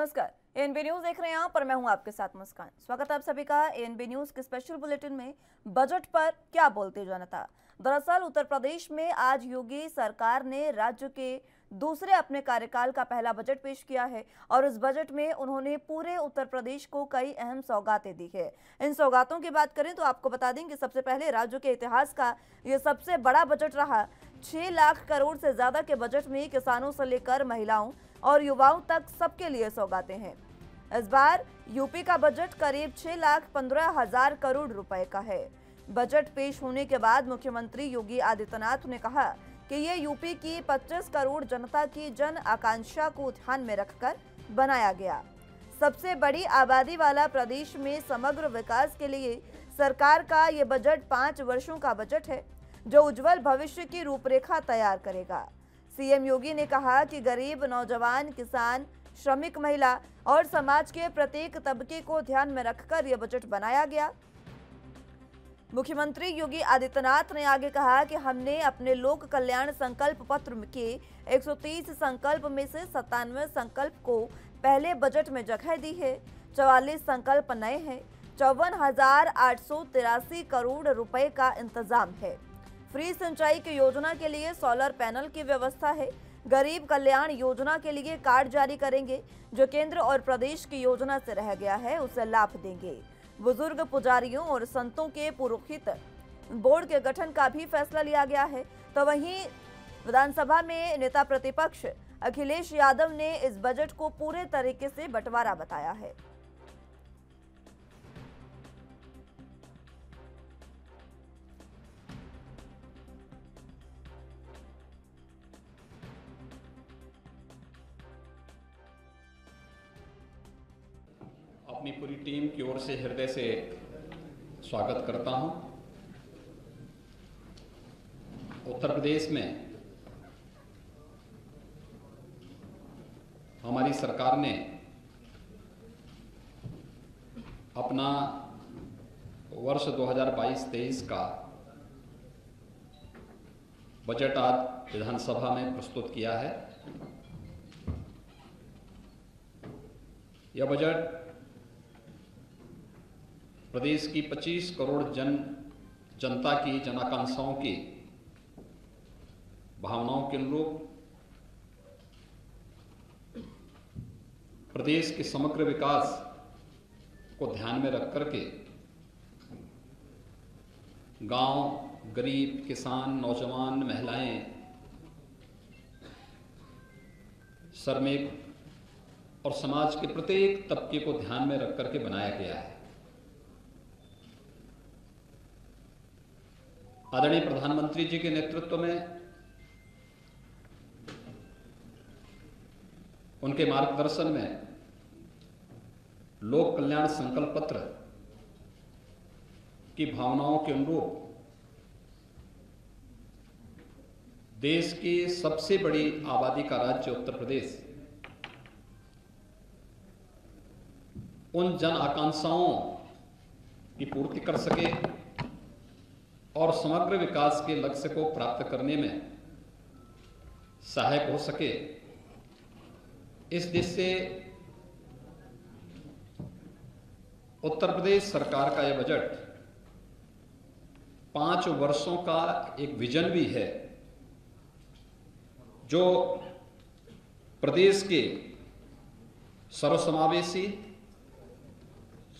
नमस्कार, ANB news देख रहे हैं आप और मैं हूं आपके साथ मुस्कान। स्वागत है आप सभी का एएनबी न्यूज के स्पेशल बुलेटिन में। बजट पर क्या बोलती जनता। दरअसल उत्तर प्रदेश में आज योगी सरकार ने राज्य के दूसरे अपने कार्यकाल का पहला बजट पेश किया है और इस बजट में उन्होंने पूरे उत्तर प्रदेश को कई अहम सौगातें दी है। इन सौगातों की बात करें तो आपको बता दें कि सबसे पहले राज्य के इतिहास का यह सबसे बड़ा बजट रहा। 6 लाख करोड़ से ज्यादा के बजट में किसानों से लेकर महिलाओं और युवाओं तक सबके लिए सौगातें हैं। इस बार यूपी का बजट करीब 6,15,000 करोड़ रुपए का है। बजट पेश होने के बाद मुख्यमंत्री योगी आदित्यनाथ ने कहा कि ये यूपी की 25 करोड़ जनता की जन आकांक्षा को ध्यान में रखकर बनाया गया। सबसे बड़ी आबादी वाला प्रदेश में समग्र विकास के लिए सरकार का ये बजट 5 वर्षों का बजट है जो उज्जवल भविष्य की रूपरेखा तैयार करेगा। सीएम योगी ने कहा कि गरीब, नौजवान, किसान, श्रमिक, महिला और समाज के प्रत्येक तबके को ध्यान में रखकर यह बजट बनाया गया। मुख्यमंत्री योगी आदित्यनाथ ने आगे कहा कि हमने अपने लोक कल्याण संकल्प पत्र के 130 संकल्प में से 97 संकल्प को पहले बजट में जगह दी है। 44 संकल्प नए हैं। 54,883 करोड़ रुपए का इंतजाम है। फ्री सिंचाई की योजना के लिए सोलर पैनल की व्यवस्था है। गरीब कल्याण योजना के लिए कार्ड जारी करेंगे। जो केंद्र और प्रदेश की योजना से रह गया है उसे लाभ देंगे। बुजुर्ग पुजारियों और संतों के पुरोहित बोर्ड के गठन का भी फैसला लिया गया है। तो वहीं विधानसभा में नेता प्रतिपक्ष अखिलेश यादव ने इस बजट को पूरे तरीके से बंटवारा बताया है। अपनी पूरी टीम की ओर से हृदय से स्वागत करता हूं। उत्तर प्रदेश में हमारी सरकार ने अपना वर्ष 2022-23 का बजट आज विधानसभा में प्रस्तुत किया है। यह बजट प्रदेश की 25 करोड़ जनता की जनाकांक्षाओं की भावनाओं के अनुरूप प्रदेश के समग्र विकास को ध्यान में रख करके गांव, गरीब, किसान, नौजवान, महिलाएं, श्रमिक और समाज के प्रत्येक तबके को ध्यान में रख करके बनाया गया है। आदरणीय प्रधानमंत्री जी के नेतृत्व में, उनके मार्गदर्शन में लोक कल्याण संकल्प पत्र की भावनाओं के अनुरूप देश की सबसे बड़ी आबादी का राज्य उत्तर प्रदेश उन जन आकांक्षाओं की पूर्ति कर सके और समग्र विकास के लक्ष्य को प्राप्त करने में सहायक हो सके, इस दिशा से उत्तर प्रदेश सरकार का यह बजट 5 वर्षों का एक विजन भी है जो प्रदेश के सर्वसमावेशी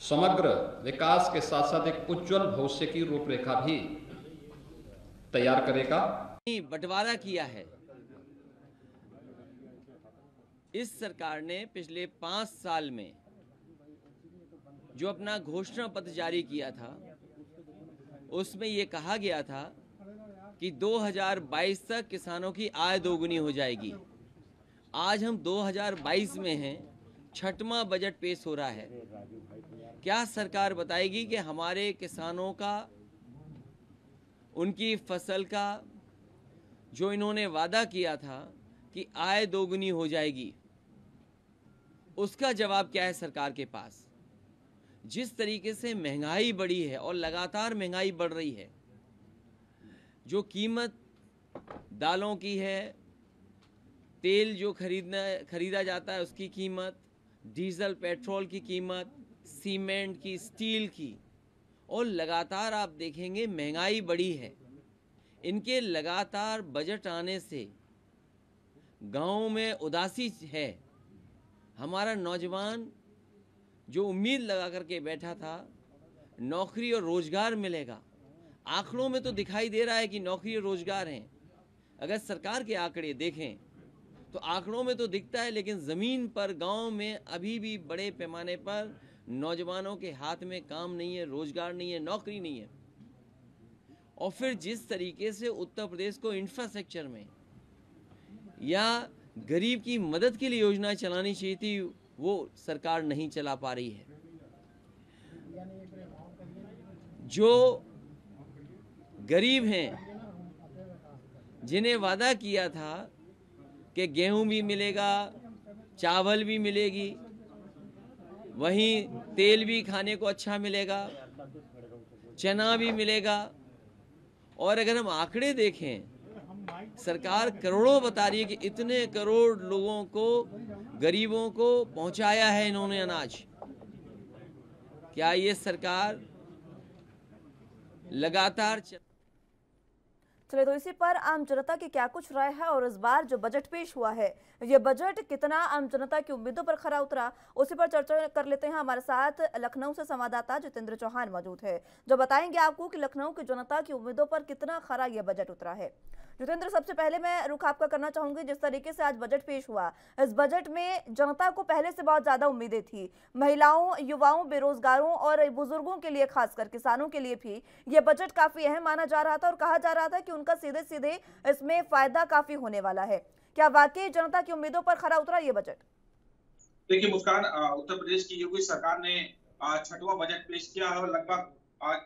समग्र विकास के साथ साथ एक उज्जवल भविष्य की रूपरेखा भी तैयार करेगा। बंटवारा किया है। इस सरकार ने पिछले 5 साल में जो अपना घोषणा पत्र जारी किया था उसमें ये कहा गया था कि 2022 तक किसानों की आय दोगुनी हो जाएगी। आज हम 2022 में हैं, 6वां बजट पेश हो रहा है। क्या सरकार बताएगी कि हमारे किसानों का, उनकी फसल का जो इन्होंने वादा किया था कि आय दोगुनी हो जाएगी, उसका जवाब क्या है सरकार के पास? जिस तरीके से महंगाई बढ़ी है और लगातार महंगाई बढ़ रही है, जो कीमत दालों की है, तेल जो खरीदा जाता है उसकी कीमत, डीजल पेट्रोल की कीमत, सीमेंट की, स्टील की, और लगातार आप देखेंगे महंगाई बढ़ी है। इनके लगातार बजट आने से गांव में उदासी है। हमारा नौजवान जो उम्मीद लगा करके बैठा था नौकरी और रोजगार मिलेगा, आंकड़ों में तो दिखाई दे रहा है कि नौकरी और रोजगार हैं। अगर सरकार के आंकड़े देखें तो आंकड़ों में तो दिखता है, लेकिन ज़मीन पर गांव में अभी भी बड़े पैमाने पर नौजवानों के हाथ में काम नहीं है, रोजगार नहीं है, नौकरी नहीं है। और फिर जिस तरीके से उत्तर प्रदेश को इंफ्रास्ट्रक्चर में या गरीब की मदद के लिए योजनाएं चलानी चाहिए थी, वो सरकार नहीं चला पा रही है। जो गरीब हैं, जिन्हें वादा किया था कि गेहूं भी मिलेगा, चावल भी मिलेगी, वहीं तेल भी खाने को अच्छा मिलेगा, चना भी मिलेगा, और अगर हम आंकड़े देखें, सरकार करोड़ों बता रही है कि इतने करोड़ लोगों को, गरीबों को पहुंचाया है इन्होंने अनाज। क्या ये सरकार लगातार चलिए, तो इसी पर आम जनता की क्या कुछ राय है और इस बार जो बजट पेश हुआ है, ये बजट कितना आम जनता की उम्मीदों पर खरा उतरा, उसी पर चर्चा कर लेते हैं। हमारे साथ लखनऊ से संवाददाता जितेंद्र चौहान मौजूद है, जो बताएंगे आपको कि लखनऊ की जनता की उम्मीदों पर कितना खरा यह बजट उतरा है। जितेंद्र, सबसे पहले मैं रुख आपका करना चाहूंगी, जिस तरीके से आज बजट पेश हुआ, इस बजट में जनता को पहले से बहुत ज्यादा उम्मीदें थी। महिलाओं, युवाओं, बेरोजगारों और बुजुर्गों के लिए, खासकर किसानों के लिए भी ये बजट काफी अहम माना जा रहा था और कहा जा रहा था कि उनका सीधे सीधे इसमें फायदा काफी होने वाला है। क्या वाकई जनता की उम्मीदों पर खरा उतरा ये बजट? देखिए मुस्कान, उत्तर प्रदेश की योगी सरकार ने छठवां बजट पेश किया है और लगभग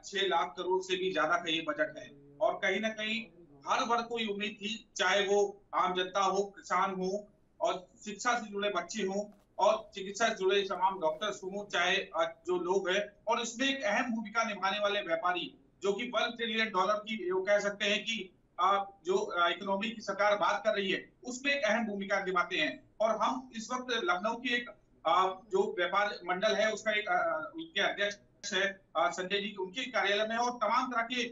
6 लाख करोड़ से भी ज्यादा का ये बजट है। और कहीं ना कहीं हर वर्ग को ये उम्मीद थी, चाहे वो आम जनता हो, किसान हो, और शिक्षा से जुड़े बच्चे हो, और चिकित्सा से जुड़े तमाम डॉक्टर्स हो, चाहे जो लोग हैं, और इसमें एक अहम भूमिका निभाने वाले व्यापारी, जो कि $1 ट्रिलियन की कह सकते हैं कि जो इकोनॉमी की सरकार बात कर रही है, उसमें एक अहम भूमिका निभाते हैं। और हम इस वक्त लखनऊ की एक जो व्यापार मंडल है उसका एक उनके अध्यक्ष है संजय जी, उनके कार्यालय में, और तमाम तरह के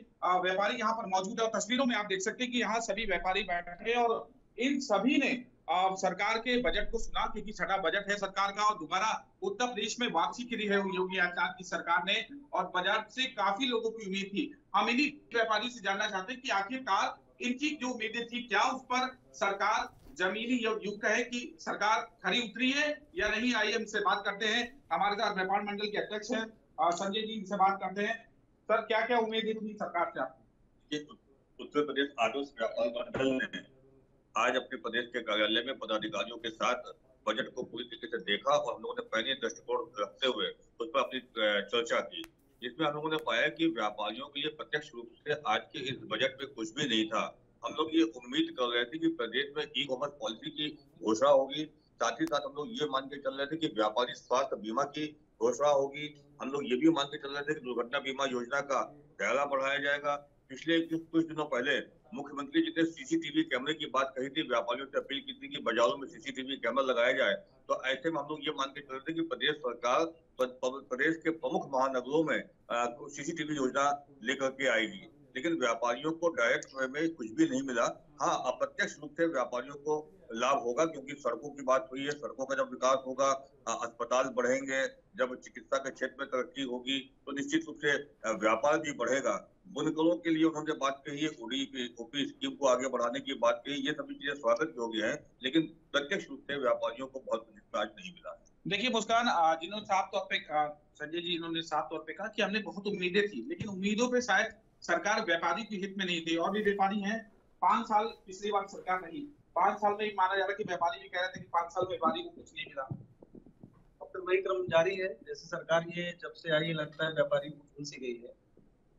व्यापारी यहाँ पर मौजूद है। और तस्वीरों में आप देख सकते हैं कि यहाँ सभी व्यापारी बैठे हैं और इन सभी ने सरकार के बजट को सुना, क्योंकि छठा बजट है सरकार का और दोबारा उत्तर प्रदेश में वापसी करी है योगी आदित्यनाथ की सरकार ने, और बजट से काफी लोगों की उम्मीद थी। हम इन्हीं व्यापारी से जानना चाहते हैं कि आखिरकार इनकी जो उम्मीदें थी, क्या उस पर सरकार जमीनी युग है कि सरकार खरी उतरी है या नहीं? आइए हमसे बात करते हैं। हमारे साथ व्यापार मंडल के अध्यक्ष हैं संजय जी, इनसे बात करते हैं। सर, क्या क्या उम्मीदें थी सरकार से आपकी? उत्तर प्रदेश आदर्श व्यापार मंडल ने आज अपने प्रदेश के कार्यालय में पदाधिकारियों के साथ बजट को पूरी तरीके से देखा और हम लोगों ने पहले दृष्टिकोण रखते हुए उस पर अपनी चर्चा की, जिसमें हम लोगों ने पाया कि व्यापारियों के लिए प्रत्यक्ष रूप से आज के इस बजट में कुछ भी नहीं था। हम लोग ये उम्मीद कर रहे थे कि प्रदेश में ई कॉमर्स पॉलिसी की घोषणा होगी, साथ ही साथ हम लोग ये मान के चल रहे थे कि व्यापारी स्वास्थ्य बीमा की घोषणा होगी। हम लोग ये भी मान के चल रहे थे कि दुर्घटना बीमा योजना का दायरा बढ़ाया जाएगा। पिछले कुछ दिनों पहले मुख्यमंत्री जी ने सीसीटीवी कैमरे की बात कही थी, व्यापारियों से अपील की थी कि बाजारों में सीसीटीवी कैमरा लगाया जाए। तो ऐसे में हम लोग ये मान के चल रहे थे कि प्रदेश सरकार प्रदेश के प्रमुख महानगरों में सीसीटीवी योजना लेकर के आएगी, लेकिन व्यापारियों को डायरेक्ट वे में कुछ भी नहीं मिला। हाँ, अप्रत्यक्ष रूप से व्यापारियों को लाभ होगा, क्योंकि सड़कों की बात हुई है। सड़कों का जब विकास होगा, अस्पताल बढ़ेंगे, जब चिकित्सा के क्षेत्र में तरक्की होगी, तो निश्चित रूप से व्यापार भी बढ़ेगा। बुनकरों के लिए उन्होंने बात कही है, ओपी स्कीम को आगे बढ़ाने की बात कही, ये सभी चीजें स्वागत योग्य है, लेकिन प्रत्यक्ष रूप से व्यापारियों को बहुत आज नहीं मिला। देखिए मुस्कान, जिन्होंने साफ तौर पे संजय जी, इन्होंने साफ तौर पे कहा कि हमने बहुत उम्मीदें थी, लेकिन उम्मीदों पे शायद सरकार व्यापारी के हित में नहीं थी। और भी व्यापारी हैं, 5 साल पिछली बार सरकार नहीं, 5 साल में माना जा रहा है कि व्यापारी भी कह रहे थे कि 5 साल व्यापारी को कुछ नहीं मिला। अब तो वही क्रम जारी है, जैसे सरकार ये जब से आई लगता है व्यापारी को भूल सी गई है।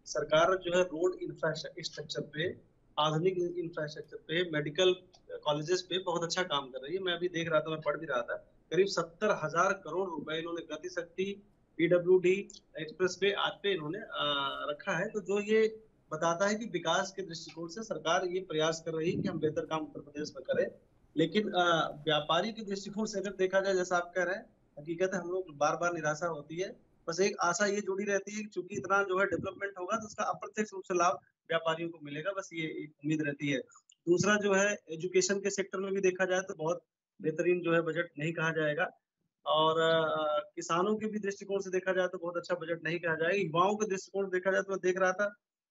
सरकार जो है रोड इंफ्रास्ट्रक्चर पे, आधुनिक इंफ्रास्ट्रक्चर पे, मेडिकल कॉलेजेस पे बहुत अच्छा काम कर रही है। मैं अभी देख रहा था, मैं पढ़ भी रहा था, करीब 70,000 करोड़ रुपए इन्होंने गति शक्ति, PWD एक्सप्रेस वे आज पे इन्होंने रखा है। तो जो ये बताता है कि विकास के दृष्टिकोण से सरकार ये प्रयास कर रही है कि हम बेहतर काम उत्तर प्रदेश में करें। लेकिन व्यापारी के दृष्टिकोण से अगर देखा जाए, जैसा आप कह रहे हैं, हकीकत है हम लोग बार बार निराशा होती है। बस एक आशा ये जुड़ी रहती है कि चूंकि इतना जो है डेवलपमेंट होगा तो उसका अप्रत्यक्ष रूप से लाभ व्यापारियों को मिलेगा, बस ये एक उम्मीद रहती है। दूसरा जो है एजुकेशन के सेक्टर में भी देखा जाए तो बहुत बेहतरीन जो है बजट नहीं कहा जाएगा, और किसानों के भी दृष्टिकोण से देखा जाए तो बहुत अच्छा बजट नहीं कहा जाएगा। युवाओं के दृष्टिकोण से देखा जाए तो मैं देख रहा था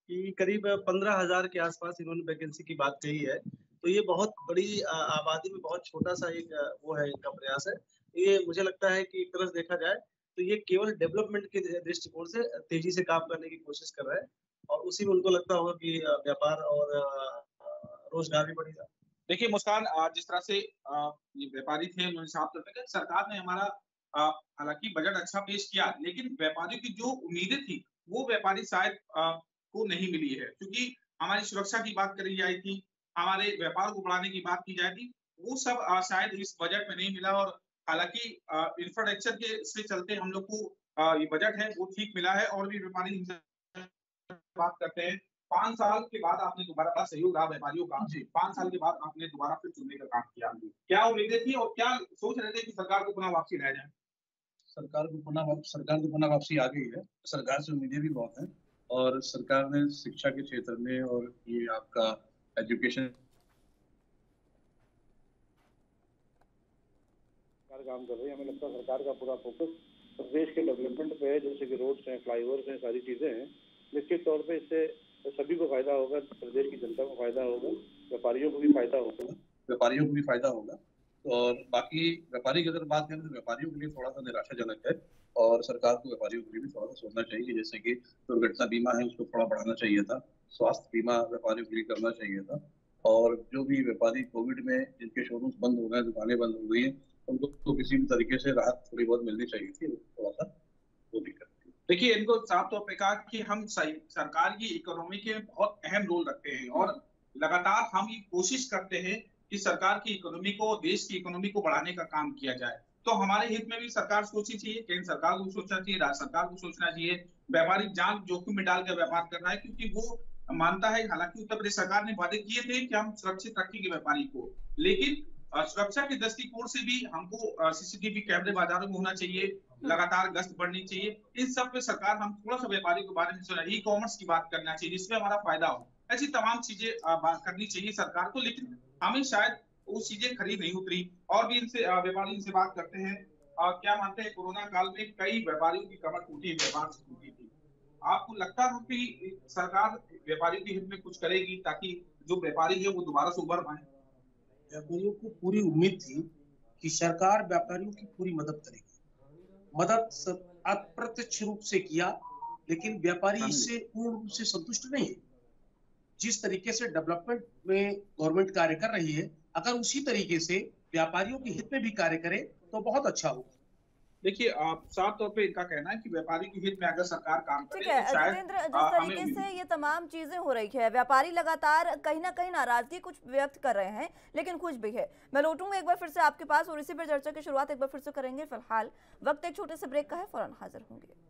कि करीब 15,000 के आसपास इन्होंने वैकेंसी की बात कही है। तो ये बहुत बड़ी आबादी में बहुत छोटा सा एक वो है, इनका प्रयास है। ये मुझे लगता है कि एक तरह से देखा जाए तो ये केवल डेवलपमेंट के दृष्टिकोण से तेजी से काम करने की कोशिश कर रहा है, और उसी में उनको लगता होगा कि व्यापार और रोजगार भी बढ़ेगा। देखिए मुस्कान, जिस तरह से ये व्यापारी थे उन्होंने साफ तौर पे कहा सरकार ने हमारा हालांकि बजट अच्छा पेश किया, लेकिन व्यापारियों की जो उम्मीदें थी वो व्यापारी शायद को नहीं मिली है, क्योंकि हमारी सुरक्षा की बात करी जाती थी, हमारे व्यापार को बढ़ाने की बात की जाती, वो सब शायद इस बजट में नहीं मिला। और हालांकि इंफ्रास्ट्रक्चर के से चलते हम लोग को ये बजट है वो ठीक मिला है। और भी व्यापारी बात करते हैं, 5 साल के बाद आपने दोबारा बड़ा सहयोग रहा व्यापारियों का, 5 साल के बाद आपने दोबारा फिर चुनने का काम किया, क्या उम्मीदें थी और क्या सोच रहे थे कि सरकार को पुनः वापसी लाया जाए? सरकार तो पुनः वापसी आ गई है। सरकार से उम्मीदें भी बहुत हैं, और सरकार ने शिक्षा के क्षेत्र में और ये आपका एजुकेशन काम कर रही है। हमें लगता है सरकार का पूरा फोकस प्रदेश के डेवलपमेंट पे है, जैसे कि रोड्स हैं, फ्लाईओवर्स हैं, सारी चीजें हैं। निश्चित तौर पे इससे सभी को फायदा होगा, प्रदेश की जनता को फायदा होगा, व्यापारियों को भी फायदा होगा। और बाकी व्यापारी की अगर बात करें तो व्यापारियों के लिए थोड़ा सा निराशाजनक है, और सरकार को व्यापारियों के लिए भी थोड़ा सा सोचना चाहिए। जैसे कि दुर्घटना बीमा है उसको थोड़ा बढ़ाना चाहिए था, स्वास्थ्य बीमा व्यापारियों के लिए करना चाहिए था, और जो भी व्यापारी कोविड में जिनके शोरूम्स बंद हो गए, दुकानें बंद हो गई हैं, उनको तो किसी भी तरीके से राहत थोड़ी बहुत मिलनी चाहिए थी, थोड़ा सा वो दिक्कत थी। देखिए इनको साफ तौर पे कहा कि हम सरकार की इकोनॉमी के बहुत अहम रोल रखते हैं, और लगातार हम ये कोशिश करते हैं कि सरकार की इकोनॉमी को, देश की इकोनॉमी को बढ़ाने का काम किया जाए। तो हमारे हित में भी सरकार सोचनी चाहिए, केंद्र सरकार को सोचना चाहिए, राज्य सरकार को सोचना चाहिए। व्यापारी जान जोखिम में डालकर व्यापार कर रहा है, क्योंकि वो मानता है, हालांकि उत्तर प्रदेश सरकार ने वादे किए थे कि हम सुरक्षित रखेंगे व्यापारी को, लेकिन सुरक्षा के दृष्टिकोण से भी हमको सीसीटीवी कैमरे बाजारों में होना चाहिए, लगातार गश्त बढ़नी चाहिए। इन सब पे सरकार हम थोड़ा सा व्यापारी के बारे में सोचना, ई कॉमर्स की बात करना चाहिए जिसमें हमारा फायदा हो। ऐसी तमाम चीजें बात करनी चाहिए सरकार को, लेकिन हमें शायद वो चीजें खरीद नहीं उतरी। और भी इनसे व्यापारी इनसे बात करते हैं, क्या मानते हैं कोरोना काल में कई व्यापारियों की कमर टूटी, व्यापार से टूटी थी, आपको लगता है कि सरकार व्यापारियों के हित में कुछ करेगी ताकि जो व्यापारी है वो दोबारा से उभर पाए? व्यापारियों को पूरी उम्मीद थी कि सरकार व्यापारियों की पूरी मदद करेगी। मदद अप्रत्यक्ष रूप से किया, लेकिन व्यापारी इससे पूर्ण रूप से संतुष्ट नहीं है। जिस तरीके से डेवलपमेंट में गवर्नमेंट कार्य कर रही है, अगर उसी तरीके से व्यापारियों के हित में भी कार्य करे तो बहुत अच्छा होगा। देखिए साफ तौर पे इनका कहना है कि व्यापारी के हित में अगर सरकार काम करे ठीक है तो शायद जितेंद्र, जिस तरीके से ये तमाम चीजें हो रही है, व्यापारी लगातार कहीं ना कहीं नाराजगी कुछ व्यक्त कर रहे हैं, लेकिन खुश भी है। मैं लौटूंगा एक बार फिर से आपके पास और इसी पर चर्चा की शुरुआत एक बार फिर से करेंगे। फिलहाल वक्त एक छोटे से ब्रेक का है, फौरन हाजिर होंगे।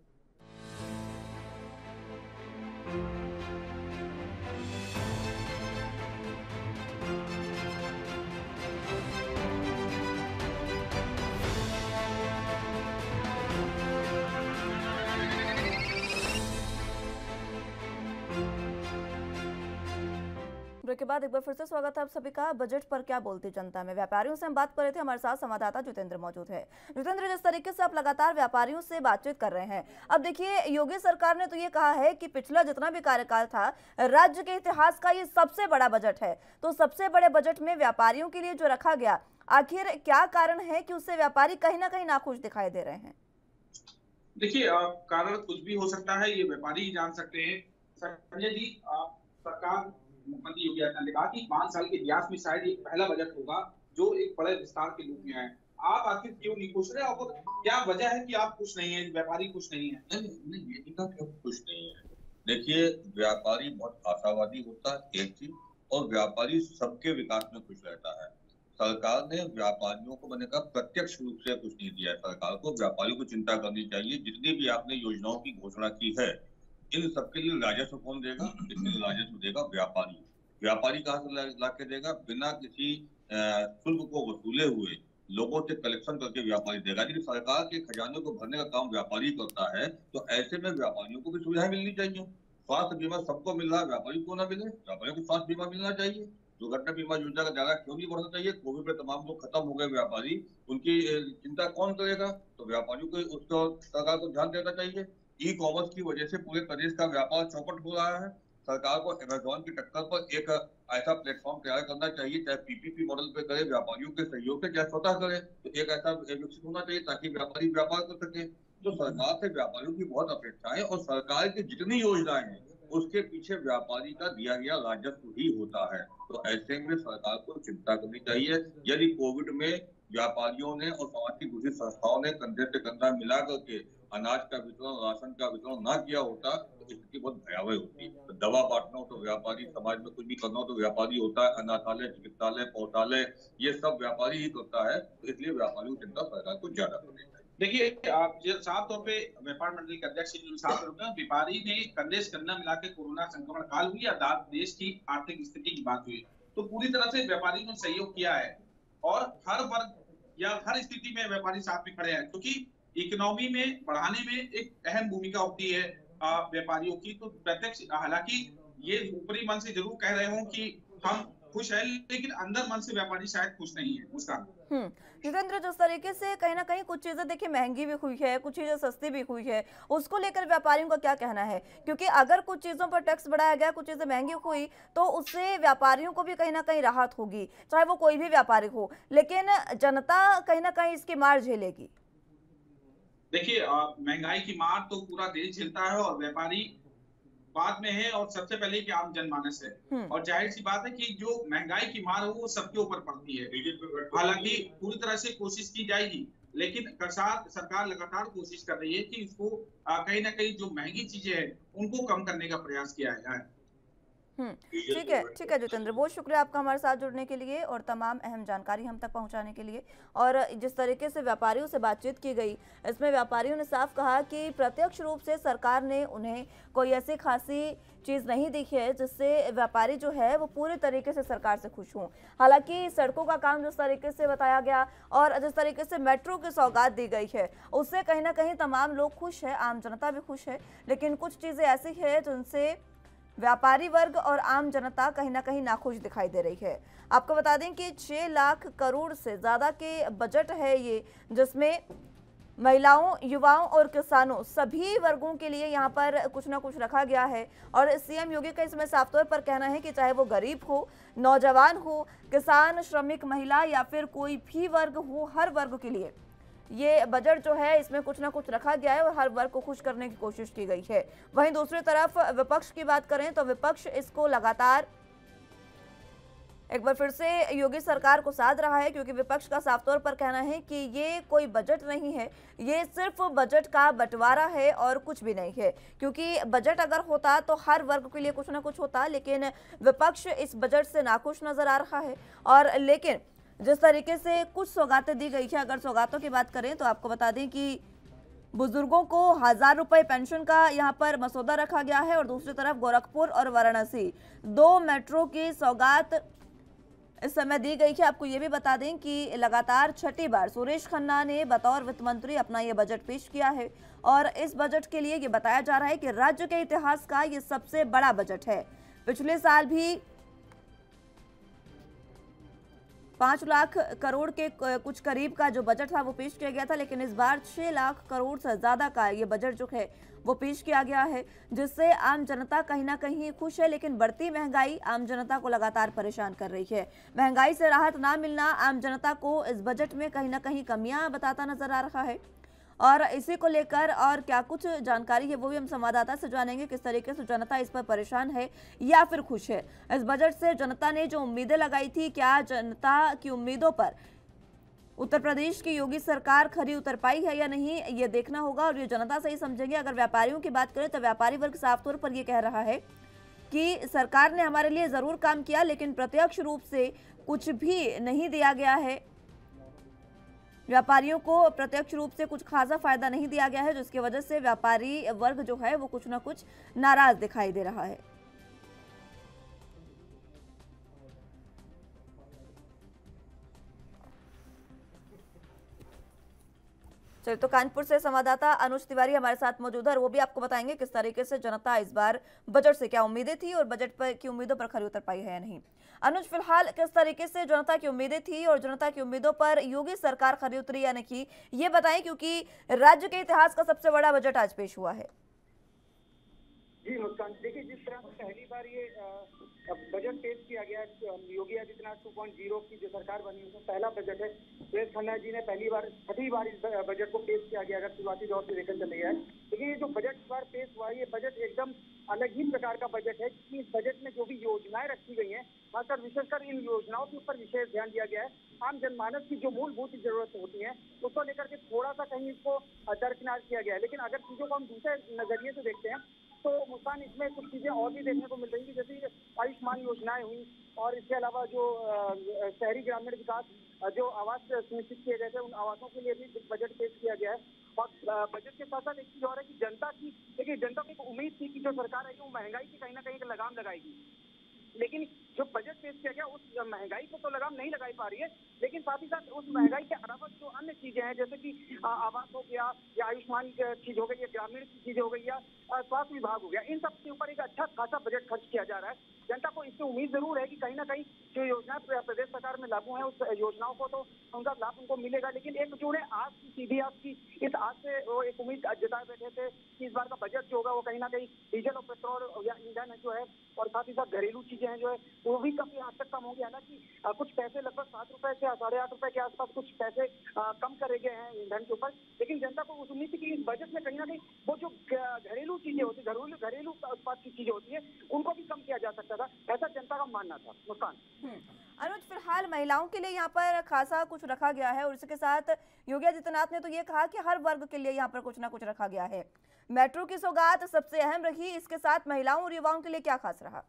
ब्रेक के बाद एक बार फिर से स्वागत है आप सभी का। बजट पर क्या बोलती जनता में, व्यापारियों से हम बात कर रहे थे, हमारे साथ संवाददाता जितेंद्र मौजूद है। जितेंद्र, जिस तरीके से आप लगातार व्यापारियों से बातचीत कर रहे हैं, अब देखिए योगी सरकार ने तो ये कहा है कि पिछला जितना भी कार्यकाल था राज्य के इतिहास का ये सबसे बड़ा बजट है, तो सबसे बड़े बजट में व्यापारियों के लिए जो रखा गया, आखिर क्या कारण है कि उससे व्यापारी कहीं ना कहीं नाखुश दिखाई दे रहे हैं? देखिए कारण कुछ भी हो सकता है, ये व्यापारी ही जान सकते हैं। संजय जी, सरकार मुख्यमंत्री योगी आदित्यनाथ ने कहा कि 5 साल के इतिहास में शायद एक पहला बजट होगा जो एक बड़े विस्तार के रूप में आए। आप आखिर क्यों नहीं खुश रहे, और क्या वजह है कि आप खुश नहीं है, व्यापारी खुश नहीं है? नहीं, क्यों खुश नहीं है? देखिए, व्यापारी बहुत आशावादी होता है एक चीज, और व्यापारी सबके विकास में खुश रहता है। सरकार ने व्यापारियों को, मैंने कहा, प्रत्यक्ष रूप से कुछ नहीं दिया है। सरकार को व्यापारियों को चिंता करनी चाहिए। जितनी भी आपने योजनाओं की घोषणा की है, इन सबके लिए राजस्व कौन देगा? इसके लिए राजस्व देगा व्यापारी। व्यापारी कहाँ से ला के देगा? बिना किसी शुल्क को वसूले हुए लोगों से कलेक्शन करके व्यापारी देगा। लेकिन सरकार के खजाने को भरने का काम व्यापारी करता है, तो ऐसे में व्यापारियों को भी सुविधाएं मिलनी चाहिए। स्वास्थ्य बीमा सबको मिल रहा है, व्यापारी को ना मिले? व्यापारियों को स्वास्थ्य बीमा मिलना चाहिए। दुर्घटना बीमा योजना का दायरा क्यों नहीं बढ़ना चाहिए? कोविड में तमाम लोग खत्म हो गए व्यापारी, उनकी चिंता कौन करेगा? तो व्यापारियों को उसको सरकार को ध्यान देना चाहिए। ई कॉमर्स की वजह से पूरे प्रदेश का व्यापार चौपट हो रहा है। सरकार को अमेजोन की टक्कर पर एक ऐसा प्लेटफॉर्म तैयार करना चाहिए, चाहे पीपीपी मॉडल पे करे, व्यापारियों के सहयोग से, चाहे स्वतः करे, तो एक ऐसा विकसित होना चाहिए ताकि व्यापारी व्यापार कर सके। तो सरकार से व्यापारियों की बहुत अपेक्षा है, और सरकार की जितनी योजनाएं हैं उसके पीछे व्यापारी का दिया गया राजस्व ही होता है। तो ऐसे में सरकार को चिंता करनी चाहिए। यदि कोविड में व्यापारियों ने और समाज की दूसरी संस्थाओं ने कंधे से कंधा मिला करके अनाज का वितरण, राशन का वितरण ना किया होता तो स्थिति बहुत भयावह होती। तो दवा बांटना हो तो व्यापारी, समाज में कुछ भी करना हो तो व्यापारी होता है, अनाथालय, चिकित्सालय, पौधालय, ये सब व्यापारी ही करता है। तो इसलिए व्यापारियों की चिंता सरकार को ज्यादा करनी चाहिए। देखिए, आप साफ तौर पे व्यापार मंडल के अध्यक्ष व्यापारी ने कंधे से कंधा मिला के कोरोना संक्रमण काल हुई या देश की आर्थिक स्थिति की बात हुई, तो पूरी तरह से व्यापारी ने सहयोग किया है, और हर वर्ग या हर स्थिति में व्यापारी साथ में खड़े हैं, क्योंकि इकोनॉमी में बढ़ाने में एक अहम भूमिका होती है व्यापारियों की। तो प्रत्यक्ष, हालांकि ये ऊपरी मन से जरूर कह रहे हो कि हम खुश है, लेकिन अंदर मन से व्यापारी शायद खुश नहीं है। मुस्कान, जितेंद्र, जिस तरीके से कहीं ना कहीं कुछ चीजें देखिए महंगी भी हुई है, कुछ चीजें सस्ती भी हुई है, उसको लेकर व्यापारियों का क्या कहना है? क्योंकि अगर कुछ चीजों पर टैक्स बढ़ाया गया, कुछ चीजें महंगी हुई, तो उससे व्यापारियों को भी कहीं ना कहीं राहत होगी, चाहे वो कोई भी व्यापारी हो, लेकिन जनता कहीं ना कहीं इसकी मार झेलेगी। देखिए, महंगाई की मार तो पूरा देश झेलता है, और व्यापारी बाद में है, और सबसे पहले कि आम जनमानस है। और जाहिर सी बात है कि जो महंगाई की मार है वो सबके ऊपर पड़ती है। हालांकि पूरी तरह से कोशिश की जाएगी, लेकिन सरकार लगातार कोशिश कर रही है कि इसको कहीं ना कहीं जो महंगी चीजें हैं उनको कम करने का प्रयास किया जाए। ठीक है जितेंद्र, बहुत शुक्रिया आपका हमारे साथ जुड़ने के लिए और तमाम अहम जानकारी हम तक पहुंचाने के लिए। और जिस तरीके से व्यापारियों से बातचीत की गई, इसमें व्यापारियों ने साफ कहा कि प्रत्यक्ष रूप से सरकार ने उन्हें कोई ऐसी खासी चीज़ नहीं दी है जिससे व्यापारी जो है वो पूरे तरीके से सरकार से खुश हों। हालांकि सड़कों का काम जिस तरीके से बताया गया और जिस तरीके से मेट्रो की सौगात दी गई है, उससे कहीं ना कहीं तमाम लोग खुश है, आम जनता भी खुश है, लेकिन कुछ चीज़ें ऐसी है जिनसे व्यापारी वर्ग और आम जनता कहीं ना कहीं नाखुश दिखाई दे रही है। आपको बता दें कि 6 लाख करोड़ से ज़्यादा के बजट है ये, जिसमें महिलाओं, युवाओं और किसानों सभी वर्गों के लिए यहाँ पर कुछ ना कुछ रखा गया है। और सीएम योगी का इसमें साफ तौर पर कहना है कि चाहे वो गरीब हो, नौजवान हो, किसान, श्रमिक, महिला या फिर कोई भी वर्ग हो, हर वर्ग के लिए ये बजट जो है इसमें कुछ ना कुछ रखा गया है और हर वर्ग को खुश करने की कोशिश की गई है। वहीं दूसरी तरफ विपक्ष की बात करें तो विपक्ष इसको लगातार एक बार फिर से योगी सरकार को साध रहा है, क्योंकि विपक्ष का साफ तौर पर कहना है कि ये कोई बजट नहीं है, ये सिर्फ बजट का बंटवारा है और कुछ भी नहीं है। क्योंकि बजट अगर होता तो हर वर्ग के लिए कुछ ना कुछ होता, लेकिन विपक्ष इस बजट से नाखुश नजर आ रहा है। और लेकिन जिस तरीके से कुछ सौगातें दी गई है, अगर सौगातों की बात करें तो आपको बता दें कि बुजुर्गों को 1000 रुपए पेंशन का यहाँ पर मसौदा रखा गया है। और दूसरी तरफ गोरखपुर और वाराणसी 2 मेट्रो की सौगात इस समय दी गई है। आपको ये भी बता दें कि लगातार 6ठी बार सुरेश खन्ना ने बतौर वित्त मंत्री अपना ये बजट पेश किया है, और इस बजट के लिए ये बताया जा रहा है कि राज्य के इतिहास का ये सबसे बड़ा बजट है। पिछले साल भी 5 लाख करोड़ के कुछ करीब का जो बजट था वो पेश किया गया था, लेकिन इस बार 6 लाख करोड़ से ज्यादा का ये बजट जो है वो पेश किया गया है, जिससे आम जनता कहीं ना कहीं खुश है। लेकिन बढ़ती महंगाई आम जनता को लगातार परेशान कर रही है। महंगाई से राहत ना मिलना आम जनता को इस बजट में कहीं ना कहीं कमियां बताता नजर आ रहा है। और इसी को लेकर और क्या कुछ जानकारी है वो भी हम संवाददाता से जानेंगे, किस तरीके से जनता इस पर परेशान है या फिर खुश है। इस बजट से जनता ने जो उम्मीदें लगाई थी, क्या जनता की उम्मीदों पर उत्तर प्रदेश की योगी सरकार खरी उतर पाई है या नहीं, ये देखना होगा और ये जनता से ही समझेंगे। अगर व्यापारियों की बात करें तो व्यापारी वर्ग साफ तौर पर यह कह रहा है कि सरकार ने हमारे लिए जरूर काम किया, लेकिन प्रत्यक्ष रूप से कुछ भी नहीं दिया गया है। व्यापारियों को प्रत्यक्ष रूप से कुछ खासा फायदा नहीं दिया गया है, जिसकी वजह से व्यापारी वर्ग जो है वो कुछ ना कुछ नाराज दिखाई दे रहा है। चलिए, तो कानपुर से संवाददाता अनुज तिवारी हमारे साथ मौजूद है, वो भी आपको बताएंगे किस तरीके से जनता इस बार बजट से क्या उम्मीदें थी और बजट पर की उम्मीदों पर खरी उतर पाई है या नहीं। अनुज, फिलहाल किस तरीके से जनता की उम्मीदें थी और जनता की उम्मीदों पर योगी सरकार खरी उतरी या नहीं, ये बताएं, क्योंकि राज्य के इतिहास का सबसे बड़ा बजट आज पेश हुआ है। जी मुस्कान, देखिए जिस तरह से पहली बार ये बजट पेश किया गया योगी आदित्यनाथ 2.0 की जो सरकार बनी उसमें पहला बजट है। सुरेश खन्ना जी ने छठी बार इस बजट को पेश किया गया, अगर शुरुआती दौर से देखकर चले गया है। लेकिन ये जो बजट इस बार पेश हुआ है, ये बजट एकदम अलग ही प्रकार का बजट है, क्योंकि इस बजट में जो भी योजनाएं रखी गई हैं, खासकर विशेषकर इन योजनाओं के ऊपर विशेष ध्यान दिया गया है। आम जनमानस की जो मूलभूत जरूरत होती है उसको लेकर के थोड़ा सा कहीं इसको दरकिनार किया गया है। लेकिन अगर चीजों को हम दूसरे नजरिए से देखते हैं तो मुस्कान, इसमें कुछ चीजें और भी देखने को मिल रही है, जैसे आयुष्मान योजनाएं हुई और इसके अलावा जो शहरी ग्रामीण विकास जो आवास सुनिश्चित किए गए थे, उन आवासों के लिए भी बजट पेश किया गया है। और बजट के साथ साथ एक चीज और है कि जनता की, देखिए जनता की एक उम्मीद थी कि जो सरकार है वो महंगाई की कहीं ना कहीं एक लगाम लगाएगी, लेकिन जो बजट पेश किया गया उस महंगाई को तो लगाम नहीं लगाई पा रही है, लेकिन साथ ही साथ उस महंगाई के अलावा जो अन्य चीजें हैं, जैसे कि आवास हो गया या आयुष्मान की चीज हो गई या ग्रामीण की चीज हो गई या स्वास्थ्य विभाग हो गया, इन सब के ऊपर एक अच्छा खासा बजट खर्च किया जा रहा है। जनता को इससे उम्मीद जरूर है कि कहीं ना कहीं जो योजना प्रदेश सरकार में लागू है उस योजनाओं को तो उनका लाभ उनको मिलेगा। लेकिन एक जो है आज की सीधी आज की इस आज से वो एक उम्मीद जताए बैठे थे कि इस बार का बजट जो होगा वो कहीं ना कहीं डीजल और पेट्रोल या ईंधन जो है और साथ ही साथ घरेलू चीजें हैं जो है वो भी काफी हद तक कम होंगी। हालांकि कुछ पैसे लगभग 7 रुपए से 8.5 रुपए के आसपास कुछ पैसे कम करे गए हैं ईंधन के ऊपर, लेकिन जनता को उस उम्मीद थी कि इस बजट में कहीं ना कहीं वो जो घरेलू चीजें होती है, घरेलू उत्पाद की चीजें होती है, उनको भी कम किया जा सकता था, ऐसा जनता का मानना था। मुस्कान। अनुज, फिलहाल महिलाओं के लिए यहाँ पर खासा कुछ रखा गया है और इसके साथ योगी आदित्यनाथ ने तो ये कहा कि हर वर्ग के लिए यहाँ पर कुछ ना कुछ रखा गया है। मेट्रो की सौगात सबसे अहम रही, इसके साथ महिलाओं और युवाओं के लिए क्या खास रहा?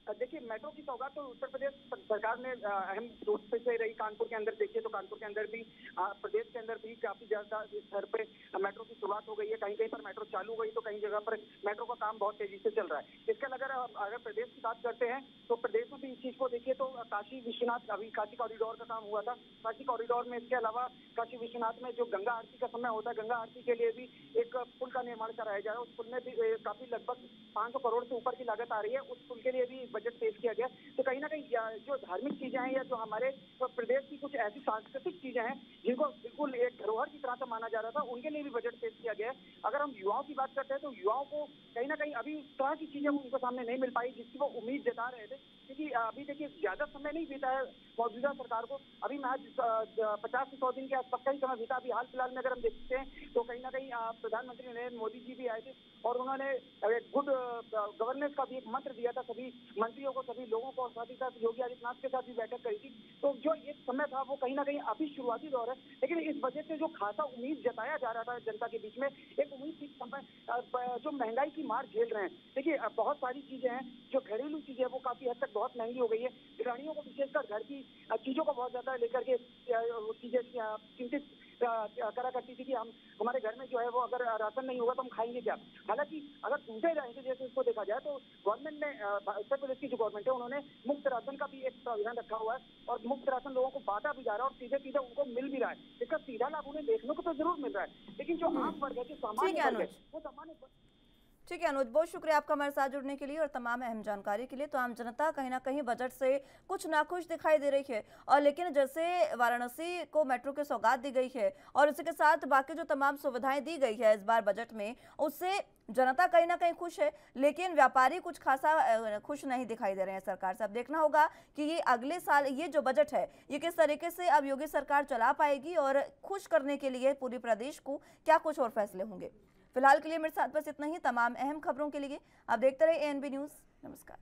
देखिए, मेट्रो की सौगात तो उत्तर प्रदेश सरकार ने अहम रूप से रही। कानपुर के अंदर देखिए तो कानपुर के अंदर भी प्रदेश के अंदर भी काफी ज्यादा स्तर पे मेट्रो की शुरुआत हो गई है। कहीं कहीं पर मेट्रो चालू हो गई तो कहीं जगह पर मेट्रो का काम बहुत तेजी से चल रहा है। इसके अगर प्रदेश की बात करते हैं तो प्रदेश में भी इस चीज को देखिए तो काशी विश्वनाथ, अभी काशी कॉरिडोर का काम हुआ था। काशी कॉरिडोर में इसके अलावा काशी विश्वनाथ में जो गंगा आरती का समय होता है, गंगा आरती के लिए भी एक पुल का निर्माण कराया जा रहा है। उस पुल में भी काफी लगभग 500 करोड़ से ऊपर की लागत आ रही है। उस पुल के लिए भी बजट पेश किया गया। तो कहीं ना कहीं जो धार्मिक चीजें हैं या जो हमारे प्रदेश की कुछ ऐसी सांस्कृतिक चीजें हैं जिनको बिल्कुल एक धरोहर की तरह से माना जा रहा था, उनके लिए भी बजट पेश किया गया है। अगर हम युवाओं की बात करते हैं तो युवाओं को कहीं ना कहीं अभी उस तरह की चीजें उनके सामने नहीं मिल पाई जिसकी वो उम्मीद जता रहे थे, क्योंकि अभी देखिए ज्यादा समय नहीं बीता है मौजूदा सरकार को। अभी महज 50 से 100 दिन के आसपास का ही समय बीता। अभी हाल फिलहाल में अगर हम देखते हैं तो कहीं ना कहीं प्रधानमंत्री नरेंद्र मोदी जी भी आए थे और उन्होंने गुड गवर्नेंस का भी एक मंत्र दिया था सभी मंत्रियों को, सभी लोगों को, और साथ ही साथ योगी आदित्यनाथ के साथ भी बैठक करी थी। तो जो एक समय था वो कहीं ना कहीं अभी शुरुआती दौर है, लेकिन इस बजट से जो खासा उम्मीद जताया जा रहा था जनता के बीच में, एक उम्मीद थी जो महंगाई की मार झेल रहे हैं। देखिए बहुत सारी चीजें हैं, जो घरेलू चीजें वो काफी हद तक बहुत महंगी हो गई है। गृहिणियों को विशेषकर घर की चीजों को बहुत ज्यादा लेकर के चीजें चिंतित करा करती थी कि हमारे घर में जो है वो अगर राशन नहीं होगा तो हम खाएंगे क्या। हालांकि अगर दूसरे राज्य जैसे इसको देखा जाए तो गवर्नमेंट ने, उत्तर प्रदेश की जो गवर्नमेंट है, उन्होंने मुफ्त राशन का भी एक प्रावधान रखा हुआ है और मुफ्त राशन लोगों को बांटा भी जा रहा है और सीधे सीधे उनको मिल भी रहा है। इसका सीधा लाभ उन्हें देखने को तो जरूर मिल रहा है, लेकिन जो आम वर्ग है, जो सामान्य वर्ग है, वो सामान्य। ठीक है अनुज, बहुत शुक्रिया आपका हमारे साथ जुड़ने के लिए और तमाम अहम जानकारी के लिए। तो आम जनता कहीं ना कहीं बजट से कुछ नाखुश दिखाई दे रही है, और लेकिन जैसे वाराणसी को मेट्रो की सौगात दी गई है और इसी के साथ बाकी जो तमाम सुविधाएं दी गई है इस बार बजट में, उससे जनता कहीं ना कहीं खुश है, लेकिन व्यापारी कुछ खासा खुश नहीं दिखाई दे रहे हैं सरकार से। अब देखना होगा कि ये अगले साल ये जो बजट है ये किस तरीके से अब योगी सरकार चला पाएगी और खुश करने के लिए पूरे प्रदेश को क्या कुछ और फैसले होंगे। फिलहाल के लिए मेरे साथ बस इतना ही। तमाम अहम खबरों के लिए आप देखते रहे ANB न्यूज़। नमस्कार।